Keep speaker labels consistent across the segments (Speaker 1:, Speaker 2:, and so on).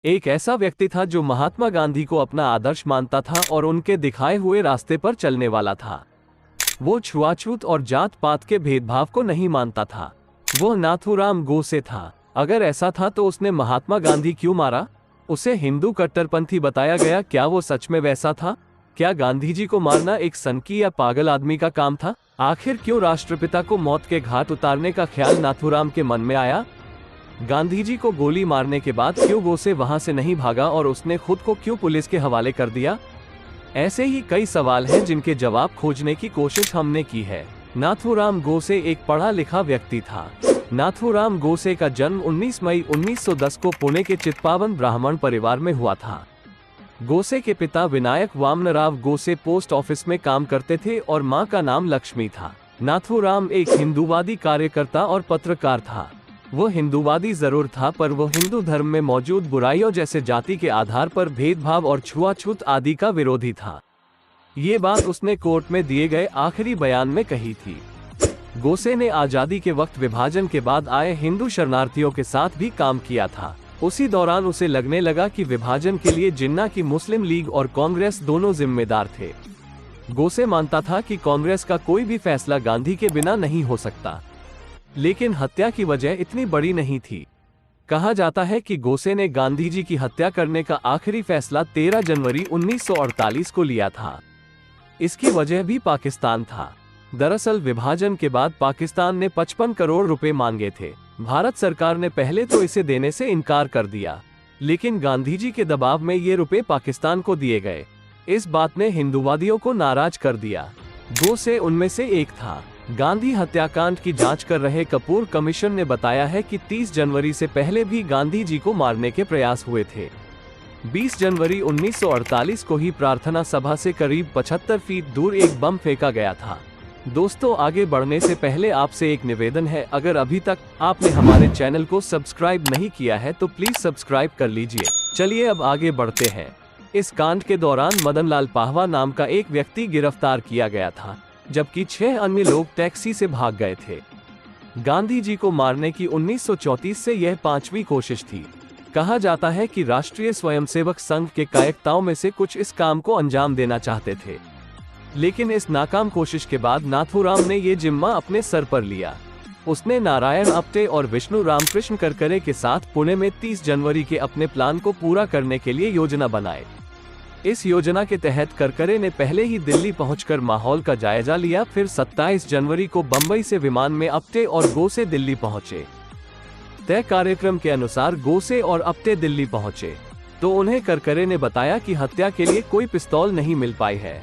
Speaker 1: एक ऐसा व्यक्ति था जो महात्मा गांधी को अपना आदर्श मानता था और उनके दिखाए हुए रास्ते पर चलने वाला था। वो छुआछूत और जात पात के भेदभाव को नहीं मानता था। वो नाथूराम गोसे था। अगर ऐसा था तो उसने महात्मा गांधी क्यों मारा? उसे हिंदू कट्टरपंथी बताया गया। क्या वो सच में वैसा था? क्या गांधी जी को मारना एक सनकी या पागल आदमी का काम था? आखिर क्यों राष्ट्रपिता को मौत के घाट उतारने का ख्याल नाथूराम के मन में आया? गांधी जी को गोली मारने के बाद क्यों गोसे वहां से नहीं भागा और उसने खुद को क्यों पुलिस के हवाले कर दिया? ऐसे ही कई सवाल हैं जिनके जवाब खोजने की कोशिश हमने की है। नाथूराम गोसे एक पढ़ा लिखा व्यक्ति था। नाथूराम गोसे का जन्म 19 मई 1910 को पुणे के चित्पावन ब्राह्मण परिवार में हुआ था। गोसे के पिता विनायक वामनराव गोसे पोस्ट ऑफिस में काम करते थे और मां का नाम लक्ष्मी था। नाथूराम एक हिंदूवादी कार्यकर्ता और पत्रकार था। वो हिंदूवादी जरूर था, पर वो हिंदू धर्म में मौजूद बुराइयों जैसे जाति के आधार पर भेदभाव और छुआछूत आदि का विरोधी था। ये बात उसने कोर्ट में दिए गए आखिरी बयान में कही थी। गोसे ने आजादी के वक्त विभाजन के बाद आए हिंदू शरणार्थियों के साथ भी काम किया था। उसी दौरान उसे लगने लगा कि विभाजन के लिए जिन्ना की मुस्लिम लीग और कांग्रेस दोनों जिम्मेदार थे। गोसे मानता था कि कांग्रेस का कोई भी फैसला गांधी के बिना नहीं हो सकता, लेकिन हत्या की वजह इतनी बड़ी नहीं थी। कहा जाता है कि गोसे ने गांधी जी की हत्या करने का आखिरी फैसला 13 जनवरी 1948 को लिया था। इसकी वजह भी पाकिस्तान था। दरअसल विभाजन के बाद पाकिस्तान ने 55 करोड़ रुपए मांगे थे। भारत सरकार ने पहले तो इसे देने से इनकार कर दिया, लेकिन गांधी जी के दबाव में ये रुपए पाकिस्तान को दिए गए। इस बात ने हिंदूवादियों को नाराज कर दिया। गोसे उनमें से एक था। गांधी हत्याकांड की जांच कर रहे कपूर कमीशन ने बताया है कि 30 जनवरी से पहले भी गांधी जी को मारने के प्रयास हुए थे। 20 जनवरी 1948 को ही प्रार्थना सभा से करीब 75 फीट दूर एक बम फेंका गया था। दोस्तों, आगे बढ़ने से पहले आपसे एक निवेदन है, अगर अभी तक आपने हमारे चैनल को सब्सक्राइब नहीं किया है तो प्लीज सब्सक्राइब कर लीजिए। चलिए अब आगे बढ़ते हैं। इस कांड के दौरान मदनलाल पाहवा नाम का एक व्यक्ति गिरफ्तार किया गया था, जबकि 6 अन्य लोग टैक्सी से भाग गए थे। गांधी जी को मारने की 1934 से यह 5वीं कोशिश थी। कहा जाता है कि राष्ट्रीय स्वयंसेवक संघ के कायकताओं में से कुछ इस काम को अंजाम देना चाहते थे, लेकिन इस नाकाम कोशिश के बाद नाथूराम ने ये जिम्मा अपने सर पर लिया। उसने नारायण आप्टे और विष्णु रामकृष्ण करकरे के साथ पुणे में 30 जनवरी के अपने प्लान को पूरा करने के लिए योजना बनाई। इस योजना के तहत करकरे ने पहले ही दिल्ली पहुंचकर माहौल का जायजा लिया। फिर 27 जनवरी को बंबई से विमान में आप्टे और गोसे दिल्ली पहुंचे। तय कार्यक्रम के अनुसार गोसे और आप्टे दिल्ली पहुंचे तो उन्हें करकरे ने बताया कि हत्या के लिए कोई पिस्तौल नहीं मिल पाई है।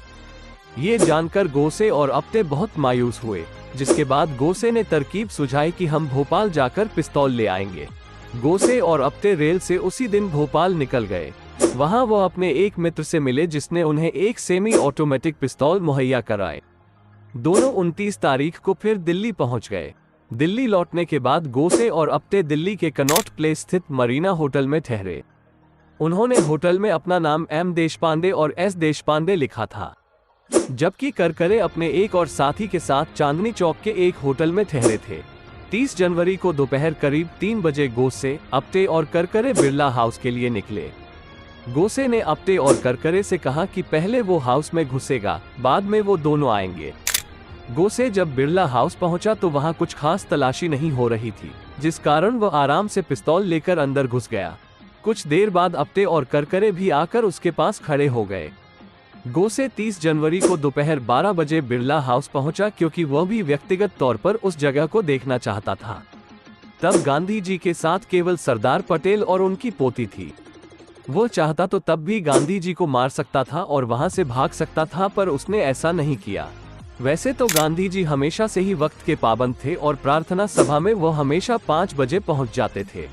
Speaker 1: ये जानकर गोसे और आप्टे बहुत मायूस हुए, जिसके बाद गोसे ने तरकीब सुझाई कि हम भोपाल जाकर पिस्तौल ले आएंगे। गोसे और आप्टे रेल से उसी दिन भोपाल निकल गए। वहां वो अपने एक मित्र से मिले जिसने उन्हें एक सेमी ऑटोमेटिक पिस्तौल मुहैया कराए। दोनों 29 तारीख को फिर दिल्ली पहुंच गए। दिल्ली लौटने के बाद गोसे और आप्टे दिल्ली के कनॉट प्लेस स्थित मरीना होटल में ठहरे। उन्होंने होटल में अपना नाम एम देशपांडे और एस देशपांडे लिखा था, जबकि करकरे अपने एक और साथी के साथ चांदनी चौक के एक होटल में ठहरे थे। 30 जनवरी को दोपहर करीब 3 बजे गोसे, आप्टे और करकरे बिरला हाउस के लिए निकले। गोसे ने आप्टे और करकरे से कहा कि पहले वो हाउस में घुसेगा, बाद में वो दोनों आएंगे। गोसे जब बिरला हाउस पहुंचा तो वहां कुछ खास तलाशी नहीं हो रही थी, जिस कारण वो आराम से पिस्तौल लेकर अंदर घुस गया। कुछ देर बाद आप्टे और करकरे भी आकर उसके पास खड़े हो गए। गोसे 30 जनवरी को दोपहर 12 बजे बिरला हाउस पहुंचा, क्योंकि वह भी व्यक्तिगत तौर पर उस जगह को देखना चाहता था। तब गांधी जी के साथ केवल सरदार पटेल और उनकी पोती थी। वो चाहता तो तब भी गांधी जी को मार सकता था और वहां से भाग सकता था, पर उसने ऐसा नहीं किया। वैसे तो गांधी जी हमेशा से ही वक्त के पाबंद थे और प्रार्थना सभा में वो हमेशा 5 बजे पहुंच जाते थे,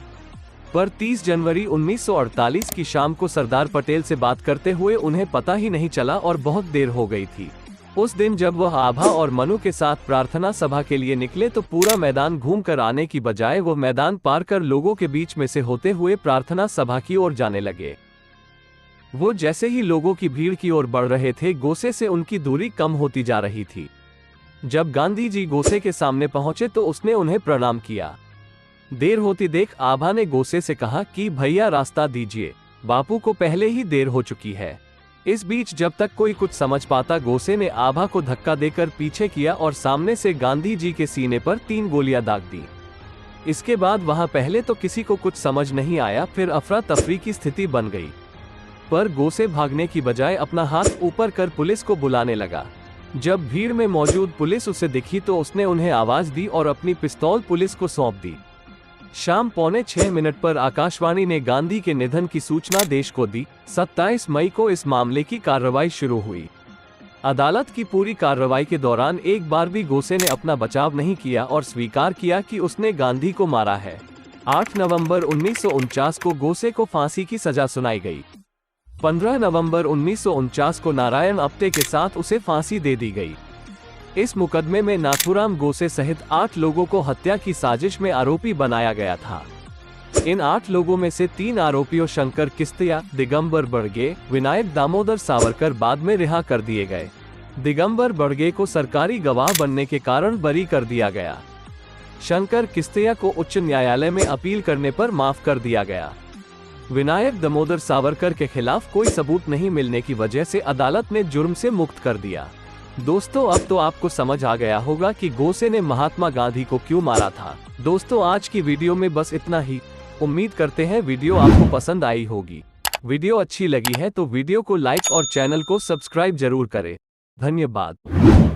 Speaker 1: पर 30 जनवरी 1948 की शाम को सरदार पटेल से बात करते हुए उन्हें पता ही नहीं चला और बहुत देर हो गई थी। उस दिन जब वह आभा और मनु के साथ प्रार्थना सभा के लिए निकले तो पूरा मैदान घूमकर आने की बजाय वो मैदान पार कर लोगों के बीच में से होते हुए प्रार्थना सभा की ओर जाने लगे। वो जैसे ही लोगों की भीड़ की ओर बढ़ रहे थे, गोसे से उनकी दूरी कम होती जा रही थी। जब गांधी जी गोसे के सामने पहुंचे तो उसने उन्हें प्रणाम किया। देर होती देख आभा ने गोसे से कहा कि भैया रास्ता दीजिए, बापू को पहले ही देर हो चुकी है। इस बीच जब तक कोई कुछ समझ पाता, गोसे ने आभा को धक्का देकर पीछे किया और सामने से गांधी जी के सीने पर 3 गोलियां दाग दी। इसके बाद वहां पहले तो किसी को कुछ समझ नहीं आया, फिर अफरा तफरी की स्थिति बन गई। पर गोसे भागने की बजाय अपना हाथ ऊपर कर पुलिस को बुलाने लगा। जब भीड़ में मौजूद पुलिस उसे दिखी तो उसने उन्हें आवाज दी और अपनी पिस्तौल पुलिस को सौंप दी। शाम 5:45 पर आकाशवाणी ने गांधी के निधन की सूचना देश को दी। 27 मई को इस मामले की कार्रवाई शुरू हुई। अदालत की पूरी कार्रवाई के दौरान एक बार भी गोसे ने अपना बचाव नहीं किया और स्वीकार किया कि उसने गांधी को मारा है। 8 नवंबर 1949 को गोसे को फांसी की सजा सुनाई गई। 15 नवंबर 1949 को नारायण आप्टे के साथ उसे फांसी दे दी गई। इस मुकदमे में नाथूराम गोसे सहित 8 लोगों को हत्या की साजिश में आरोपी बनाया गया था। इन 8 लोगों में से 3 आरोपियों शंकर किस्तिया, दिगंबर बड़गे, विनायक दामोदर सावरकर बाद में रिहा कर दिए गए। दिगंबर बड़गे को सरकारी गवाह बनने के कारण बरी कर दिया गया। शंकर किस्तिया को उच्च न्यायालय में अपील करने पर माफ कर दिया गया। विनायक दामोदर सावरकर के खिलाफ कोई सबूत नहीं मिलने की वजह से अदालत ने जुर्म से मुक्त कर दिया। दोस्तों, अब तो आपको समझ आ गया होगा कि गोसे ने महात्मा गांधी को क्यों मारा था। दोस्तों, आज की वीडियो में बस इतना ही। उम्मीद करते हैं वीडियो आपको पसंद आई होगी। वीडियो अच्छी लगी है तो वीडियो को लाइक और चैनल को सब्सक्राइब जरूर करें। धन्यवाद।